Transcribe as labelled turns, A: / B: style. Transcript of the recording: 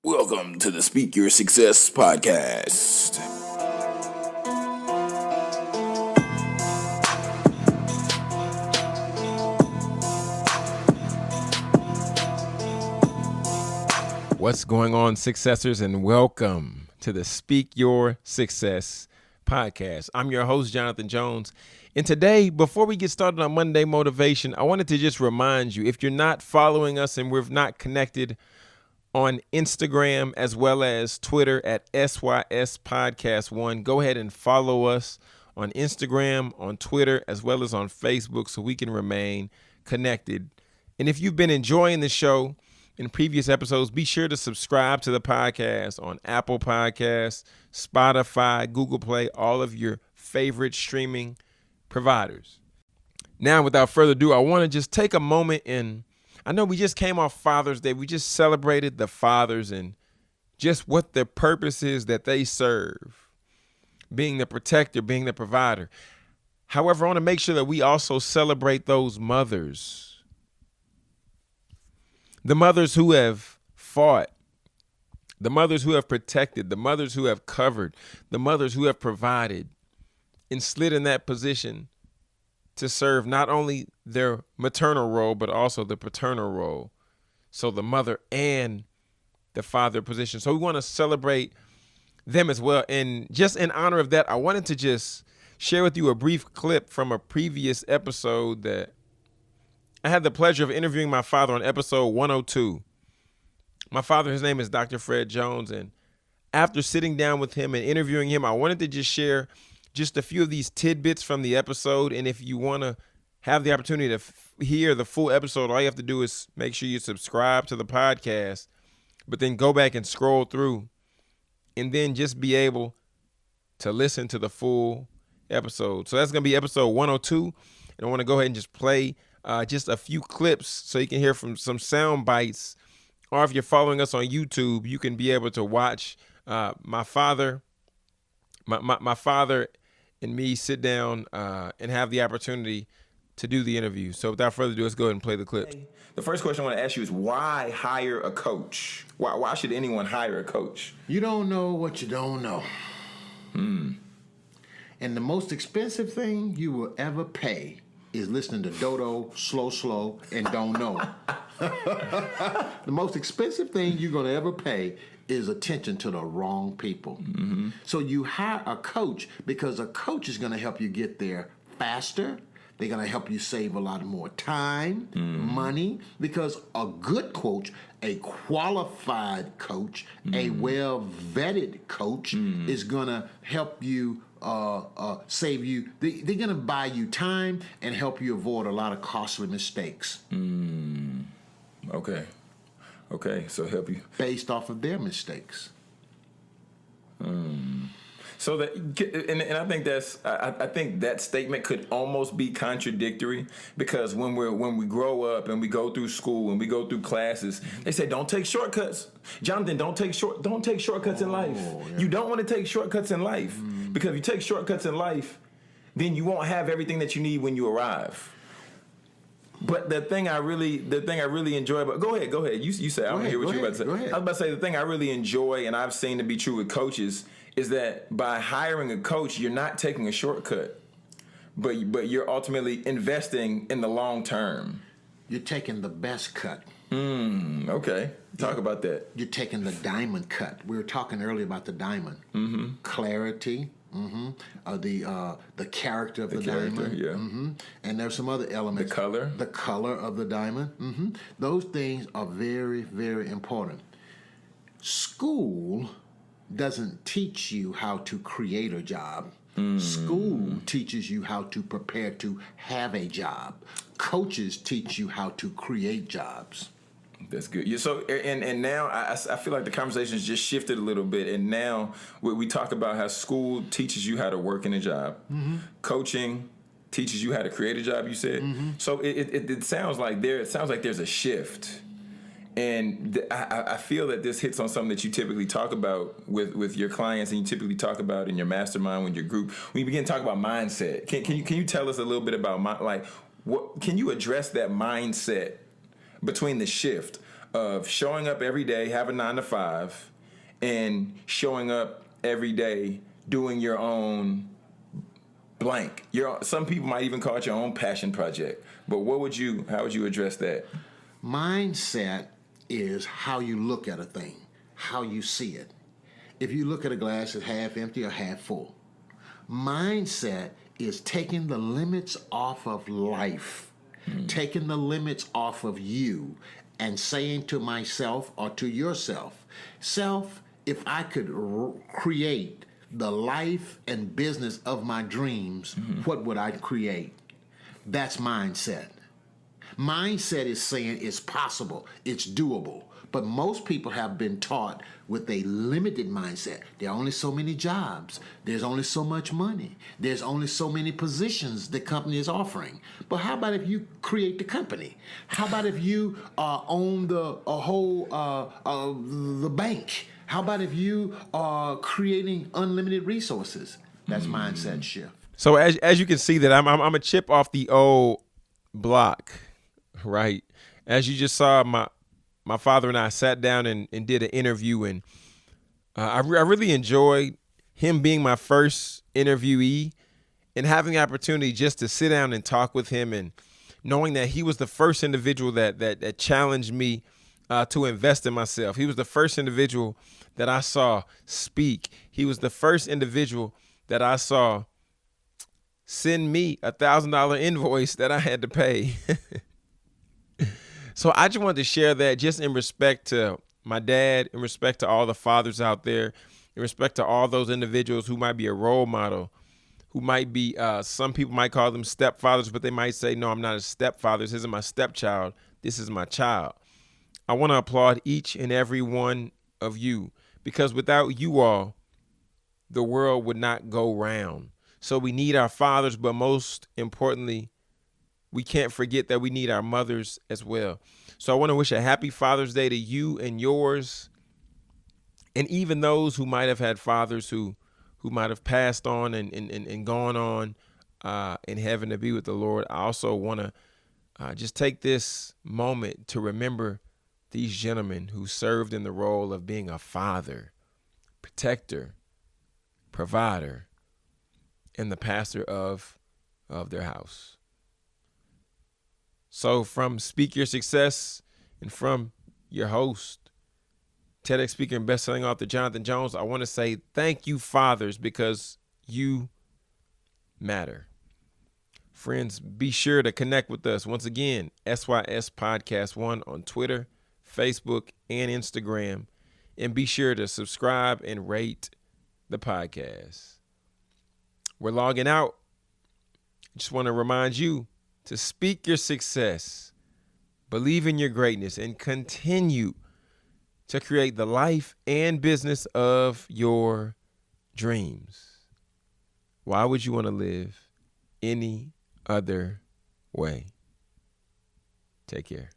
A: Welcome to the Speak Your Success podcast.
B: What's going on, successors, and welcome to the Speak Your Success podcast. I'm your host, Jonathan Jones. And today, before we get started on Monday Motivation, I wanted to just remind you, if you're not following us and we're not connected on Instagram as well as Twitter at SYS Podcast 1, go ahead and follow us on Instagram, on Twitter, as well as on Facebook so we can remain connected. And if you've been enjoying the show in previous episodes, be sure to subscribe to the podcast on Apple Podcasts, Spotify, Google Play, all of your favorite streaming providers. Now, without further ado, I want to just take a moment and I know we just came off Father's Day. We just celebrated the fathers and just what their purpose is that they serve, being the protector, being the provider. However, I want to make sure that we also celebrate those mothers, the mothers who have fought, the mothers who have protected, the mothers who have covered, the mothers who have provided and slid in that position to serve not only their maternal role, but also the paternal role. So the mother and the father position. So we want to celebrate them as well. And just in honor of that, I wanted to just share with you a brief clip from a previous episode that I had the pleasure of interviewing my father on episode 102. My father, his name is Dr. Fred Jones. And after sitting down with him and interviewing him, I wanted to just share just a few of these tidbits from the episode. And if you want to have the opportunity to hear the full episode, all you have to do is make sure you subscribe to the podcast, but then go back and scroll through and then just be able to listen to the full episode. So that's going to be episode 102. And I want to go ahead and just play just a few clips so you can hear from some sound bites. Or if you're following us on YouTube, you can be able to watch my father and me sit down and have the opportunity to do the interview. So without further ado, let's go ahead and play the clip.
A: The first question I want to ask you is why hire a coach? Why should anyone hire a coach?
C: You don't know what you don't know. And the most expensive thing you will ever pay is listening to Dodo, Slow, and Don't Know. The most expensive thing you're going to ever pay is attention to the wrong people. Mm-hmm. So you hire a coach because a coach is going to help you get there faster. They're going to help you save a lot more time, money, because a good coach, a qualified coach, a well-vetted coach is going to help you save you. They're going to buy you time and help you avoid a lot of costly mistakes.
A: Okay, so help you.
C: Based off of their mistakes.
A: So that, and I think I think that statement could almost be contradictory because when we grow up and we go through school and we go through classes, they say don't take shortcuts. Jonathan, don't take shortcuts in life. Yeah. You don't want to take shortcuts in life because if you take shortcuts in life, then you won't have everything that you need when you arrive. But the thing I really enjoy about go ahead. You say I want to hear what you're about to say. I was about to say the thing I really enjoy and I've seen to be true with coaches is that by hiring a coach, you're not taking a shortcut, but you're ultimately investing in the long term.
C: You're taking the best cut.
A: Okay. Talk about that.
C: You're taking the diamond cut. We were talking earlier about the diamond. Clarity. The character of the diamond.
A: Yeah.
C: And there's some other elements. The color of the diamond. Those things are very, very important. School doesn't teach you how to create a job. School teaches you how to prepare to have a job. Coaches teach you how to create jobs.
A: That's good. Yeah, so and now I feel like the conversation's just shifted a little bit, and now we talk about how school teaches you how to work in a job, coaching teaches you how to create a job. You said so. It sounds like there's a shift, and I feel that this hits on something that you typically talk about with your clients, and you typically talk about in your mastermind with your group. When you begin to talk about mindset, can you tell us a little bit about what can you address that mindset between the shift of showing up every day, have a 9 to 5, and showing up every day doing your own blank. Some people might even call it your own passion project. But how would you address that?
C: Mindset is how you look at a thing, how you see it. If you look at a glass as half empty or half full. Mindset is taking the limits off of life, taking the limits off of you, and saying to myself or to yourself, self, if I could create the life and business of my dreams, what would I create? That's mindset. Mindset is saying it's possible, it's doable. But most people have been taught with a limited mindset. There are only so many jobs. There's only so much money. There's only so many positions the company is offering. But how about if you create the company? How about if you own the bank? How about if you are creating unlimited resources? That's mindset shift.
B: So as you can see that I'm a chip off the old block, right? As you just saw, my father and I sat down and did an interview, and I really enjoyed him being my first interviewee and having the opportunity just to sit down and talk with him, and knowing that he was the first individual that challenged me to invest in myself. He was the first individual that I saw speak. He was the first individual that I saw send me a $1,000 invoice that I had to pay. So I just wanted to share that just in respect to my dad, in respect to all the fathers out there, in respect to all those individuals who might be a role model, who might be, some people might call them stepfathers, but they might say, no, I'm not a stepfather. This isn't my stepchild. This is my child. I want to applaud each and every one of you, because without you all, the world would not go round. So we need our fathers, but most importantly, we can't forget that we need our mothers as well. So I want to wish a happy Father's Day to you and yours, and even those who might have had fathers who might have passed on and gone on in heaven to be with the Lord. I also want to just take this moment to remember these gentlemen who served in the role of being a father, protector, provider, and the pastor of their house. So from Speak Your Success and from your host, TEDx speaker and best-selling author Jonathan Jones, I want to say thank you, fathers, because you matter. Friends, be sure to connect with us. Once again, SYS Podcast 1 on Twitter, Facebook, and Instagram. And be sure to subscribe and rate the podcast. We're logging out. Just want to remind you to speak your success, believe in your greatness, and continue to create the life and business of your dreams. Why would you want to live any other way? Take care.